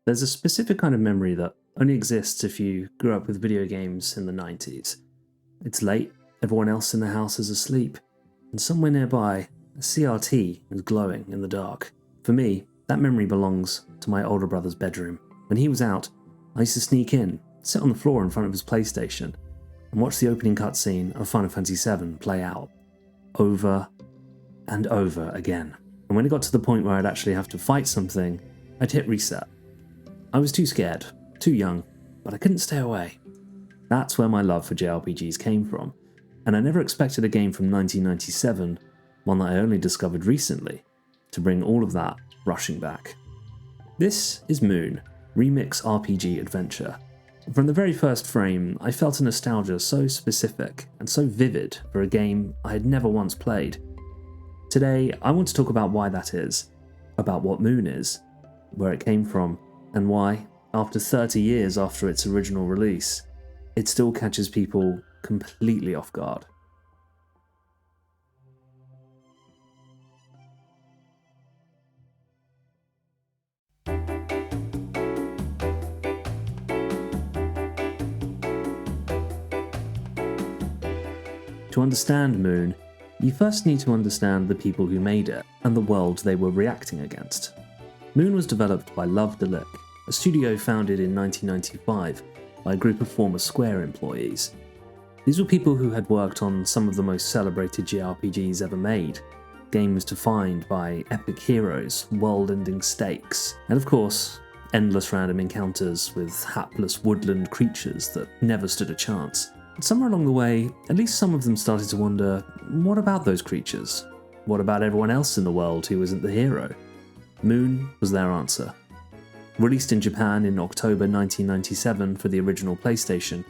There's a specific kind of memory that only exists if you grew up with video games in the 90s. It's late, everyone else in the house is asleep, and somewhere nearby, a CRT is glowing in the dark. For me, that memory belongs to my older brother's bedroom. When he was out, I used to sneak in, sit on the floor in front of his PlayStation, and watch the opening cutscene of Final Fantasy VII play out, over and over again. And when it got to the point where I'd actually have to fight something, I'd hit reset. I was too scared, too young, but I couldn't stay away. That's where my love for JRPGs came from, and I never expected a game from 1997, one that I only discovered recently, to bring all of that rushing back. This is Moon, Remix RPG Adventure. From the very first frame, I felt a nostalgia so specific and so vivid for a game I had never once played. Today, I want to talk about why that is, about what Moon is, where it came from, and why, after 30 years after its original release, it still catches people completely off guard. To understand Moon, you first need to understand the people who made it and the world they were reacting against. Moon was developed by Love-de-Lic, a studio founded in 1995 by a group of former Square employees. These were people who had worked on some of the most celebrated JRPGs ever made, games defined by epic heroes, world-ending stakes, and of course, endless random encounters with hapless woodland creatures that never stood a chance. But somewhere along the way, at least some of them started to wonder, what about those creatures? What about everyone else in the world who isn't the hero? Moon was their answer. Released in Japan in October 1997 for the original PlayStation,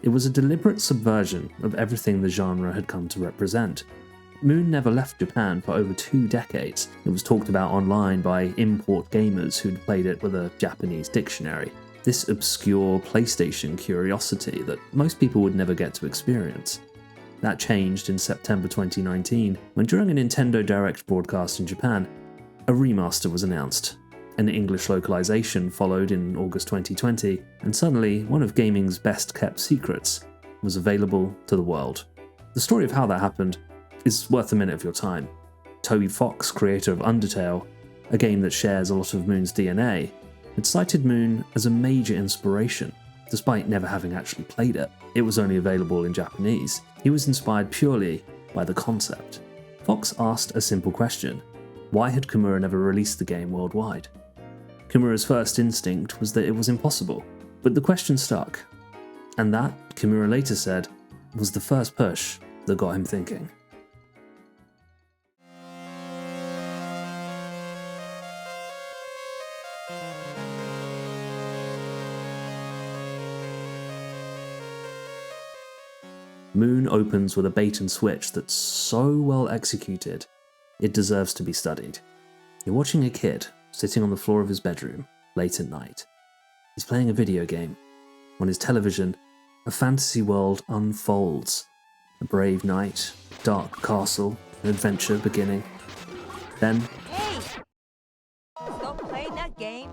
it was a deliberate subversion of everything the genre had come to represent. Moon never left Japan for over 2 decades. It was talked about online by import gamers who'd played it with a Japanese dictionary. This obscure PlayStation curiosity that most people would never get to experience. That changed in September 2019, when during a Nintendo Direct broadcast in Japan, a remaster was announced. An English localization followed in August 2020, and suddenly one of gaming's best-kept secrets was available to the world. The story of how that happened is worth a minute of your time. Toby Fox, creator of Undertale, a game that shares a lot of Moon's DNA, had cited Moon as a major inspiration, despite never having actually played it. It was only available in Japanese. He was inspired purely by the concept. Fox asked a simple question: why had Kimura never released the game worldwide? Kimura's first instinct was that it was impossible, but the question stuck. And that, Kimura later said, was the first push that got him thinking. Moon opens with a bait and switch that's so well executed, it deserves to be studied. You're watching a kid sitting on the floor of his bedroom late at night. He's playing a video game. On his television, a fantasy world unfolds. A brave knight, dark castle, an adventure beginning. Then, Hey! Stop playing that game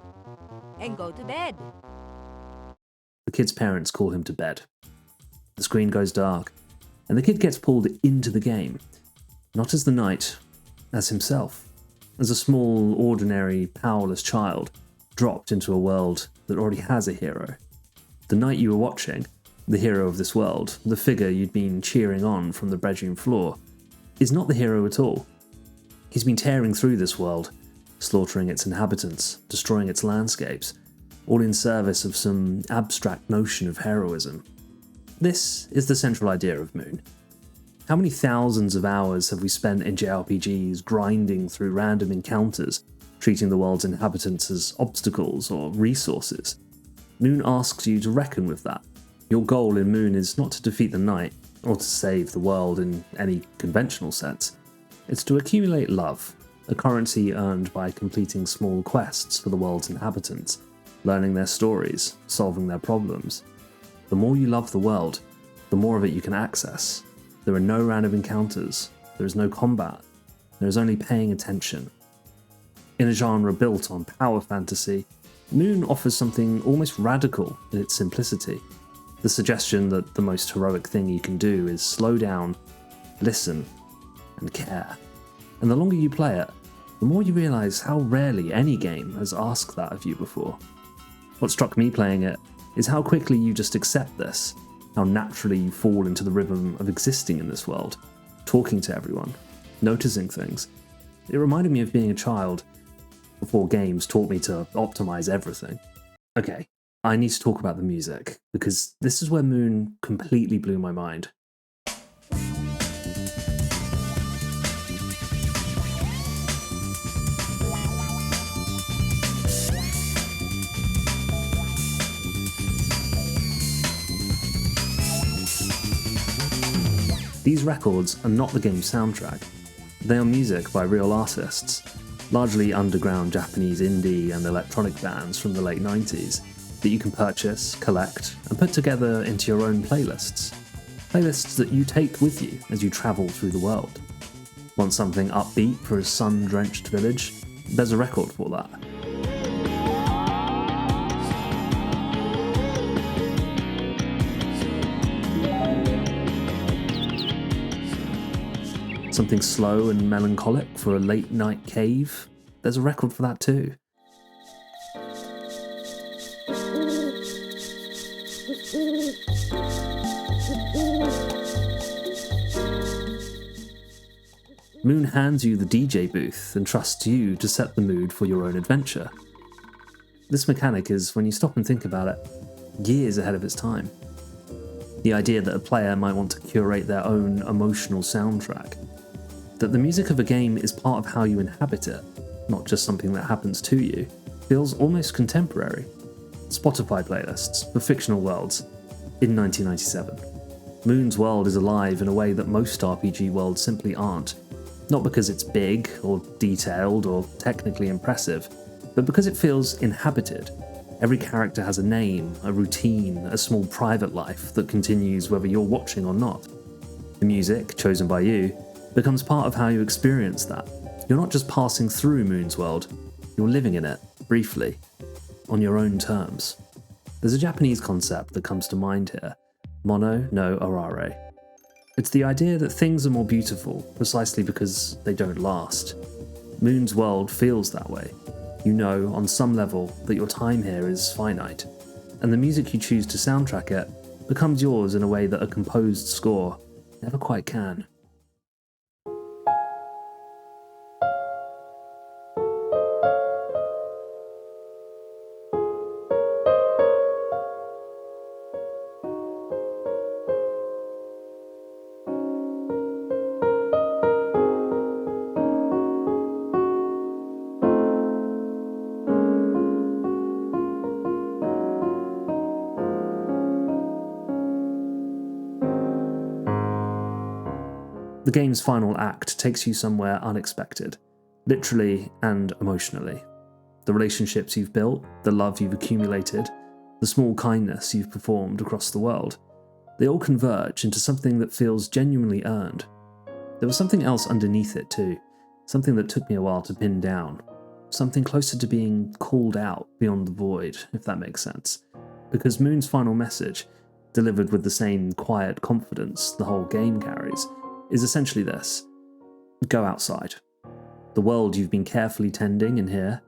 and go to bed. the kid's parents call him to bed. The screen goes dark, and the kid gets pulled into the game, not as the knight, as himself, as a small, ordinary, powerless child dropped into a world that already has a hero. The knight you were watching, the hero of this world, the figure you'd been cheering on from the bedroom floor, is not the hero at all. He's been tearing through this world, slaughtering its inhabitants, destroying its landscapes, all in service of some abstract notion of heroism. This is the central idea of Moon. How many thousands of hours have we spent in JRPGs grinding through random encounters, treating the world's inhabitants as obstacles or resources? Moon asks you to reckon with that. Your goal in Moon is not to defeat the knight, or to save the world in any conventional sense. It's to accumulate love, a currency earned by completing small quests for the world's inhabitants, learning their stories, solving their problems. The more you love the world, the more of it you can access. There are no random encounters, there is no combat, there is only paying attention. In a genre built on power fantasy, Moon offers something almost radical in its simplicity. The suggestion that the most heroic thing you can do is slow down, listen, and care. And the longer you play it, the more you realise how rarely any game has asked that of you before. What struck me playing it is how quickly you just accept this, how naturally you fall into the rhythm of existing in this world, talking to everyone, noticing things. It reminded me of being a child before games taught me to optimize everything. Okay, I need to talk about the music, because this is where Moon completely blew my mind. These records are not the game's soundtrack. They are music by real artists, largely underground Japanese indie and electronic bands from the late 90s, that you can purchase, collect, and put together into your own playlists. Playlists that you take with you as you travel through the world. Want something upbeat for a sun-drenched village? There's a record for that. Something slow and melancholic for a late-night cave? There's a record for that too. Moon hands you the DJ booth and trusts you to set the mood for your own adventure. This mechanic is, when you stop and think about it, years ahead of its time. The idea that a player might want to curate their own emotional soundtrack, that the music of a game is part of how you inhabit it, not just something that happens to you, feels almost contemporary. Spotify playlists for fictional worlds in 1997. Moon's world is alive in a way that most RPG worlds simply aren't. Not because it's big, or detailed, or technically impressive, but because it feels inhabited. Every character has a name, a routine, a small private life that continues whether you're watching or not. The music, chosen by you, becomes part of how you experience that. You're not just passing through Moon's world, you're living in it, briefly, on your own terms. There's a Japanese concept that comes to mind here, mono no arare. It's the idea that things are more beautiful precisely because they don't last. Moon's world feels that way. You know, on some level, that your time here is finite, and the music you choose to soundtrack it becomes yours in a way that a composed score never quite can. The game's final act takes you somewhere unexpected, literally and emotionally. The relationships you've built, the love you've accumulated, the small kindness you've performed across the world, they all converge into something that feels genuinely earned. There was something else underneath it too, something that took me a while to pin down, something closer to being called out beyond the void, if that makes sense. Because Moon's final message, delivered with the same quiet confidence the whole game carries, is essentially this: go outside. The world you've been carefully tending in here,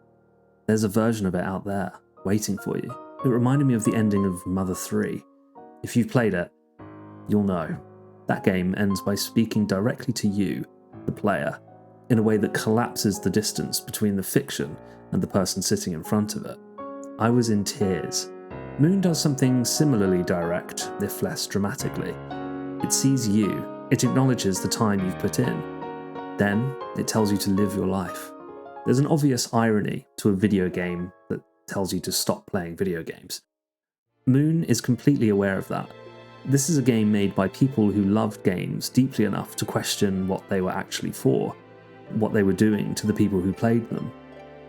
there's a version of it out there, waiting for you. It reminded me of the ending of Mother 3. If you've played it, you'll know. That game ends by speaking directly to you, the player, in a way that collapses the distance between the fiction and the person sitting in front of it. I was in tears. Moon does something similarly direct, if less dramatically. It sees you. It acknowledges the time you've put in. Then, it tells you to live your life. There's an obvious irony to a video game that tells you to stop playing video games. Moon is completely aware of that. This is a game made by people who loved games deeply enough to question what they were actually for, what they were doing to the people who played them.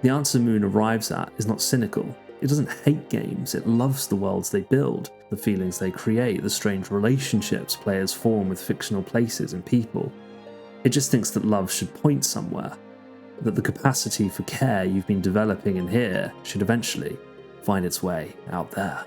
The answer Moon arrives at is not cynical. It doesn't hate games, it loves the worlds they build, the feelings they create, the strange relationships players form with fictional places and people. It just thinks that love should point somewhere, that the capacity for care you've been developing in here should eventually find its way out there.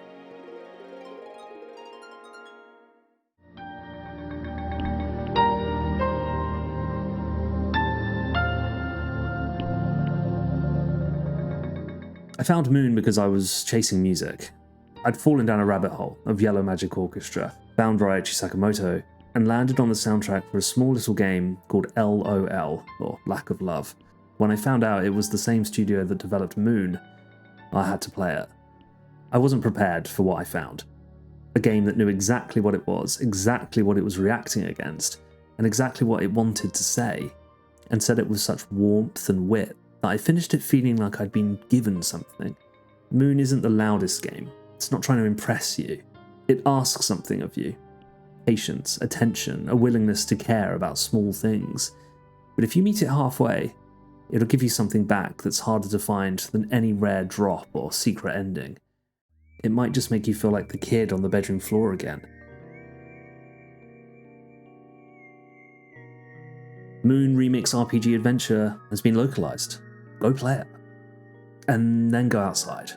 I found Moon because I was chasing music. I'd fallen down a rabbit hole of Yellow Magic Orchestra, found Ryuichi Sakamoto, and landed on the soundtrack for a small little game called LOL, or Lack of Love. When I found out it was the same studio that developed Moon, I had to play it. I wasn't prepared for what I found. A game that knew exactly what it was reacting against, and exactly what it wanted to say, and said it with such warmth and wit that I finished it feeling like I'd been given something. Moon isn't the loudest game. It's not trying to impress you. It asks something of you. Patience, attention, a willingness to care about small things. But if you meet it halfway, it'll give you something back that's harder to find than any rare drop or secret ending. It might just make you feel like the kid on the bedroom floor again. Moon Remix RPG Adventure has been localized. Go play it. And then go outside.